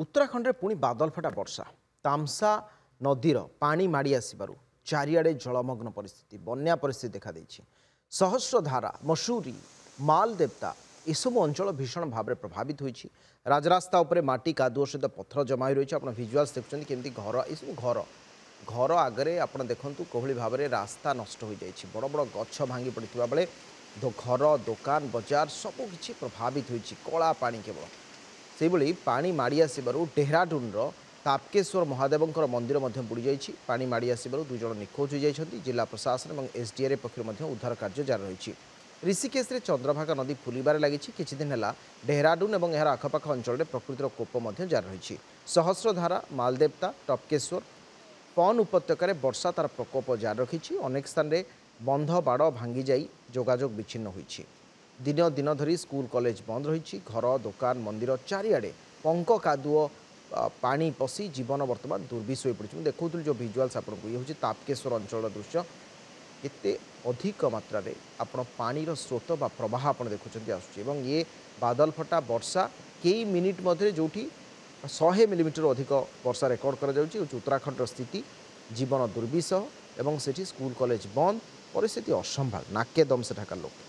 उत्तराखंड पुणी बादल फटा वर्षा तामसा नदीर पानी माड़ी आसबार चारिआडे जलमग्न परिस्थिति बन्या परिस्थिति देखा देछि। सहस्रधारा मसूरी मालदेवता एसबू अंचल भीषण भाव में प्रभावित होइछि। राजरास्ता उपरे माटी कादुओ सहित पत्थर जमा हो रही। आप भिजुआल्स देखुं केमती घर यू घर घर आगे आप देखूँ कोहली भाव में रास्ता नष्ट हो जाइए। बड़ बड़ गछ भांगी पड़ता बेले घर दुकान बजार सबकि प्रभावित होइछि। कला पानी केवल से पानी माड़ी आसबार डेहराडून तापकेश्वर महादेव मंदिर बुड़ी जाइए। पानी माड़ी आसबार 2 जण निखोज हो जाइछन्ति। जिला प्रशासन और एसडीआरएफ पक्षर उद्धार कार्य जारी रही। ऋषिकेश में चंद्रभागा नदी फुलबार लगी। किछि दिन है डेहराडून और यार आखपाख अंचल प्रकृतिर कोप जारी रही। सहस्रधारा मालदेवता टपकेश्वर पन उपत्यकार वर्षा तार प्रकोप जारी रखी। अनेक स्थान में बंध बाड़ भांगी जाई जोगाजोग विच्छिन्न होइछि। दिन दिन धरी स्कूल कॉलेज बंद रही। घर दुकान मंदिर चारिआडे पंक कादुओ पानी पशि जीवन वर्तमान दुर्विष हो पड़ी। देखो जो भिजुआल्स आपको ये हूँ तापकेश्वर अंचल दृश्य केते अधिक मात्रा रे आपण पानीर स्रोत बा प्रवाह आप देखुं आसुचे। ये बादल फटा वर्षा कई मिनिट मध्य जो 100 मिलीमीटर अधिक वर्षा रेकर्ड कर उत्तराखंड स्थिति जीवन दुर्विषह और सेठी स्कूल कॉलेज बंद परिस्थिति असंभाल नाके दम से ढाका लोक।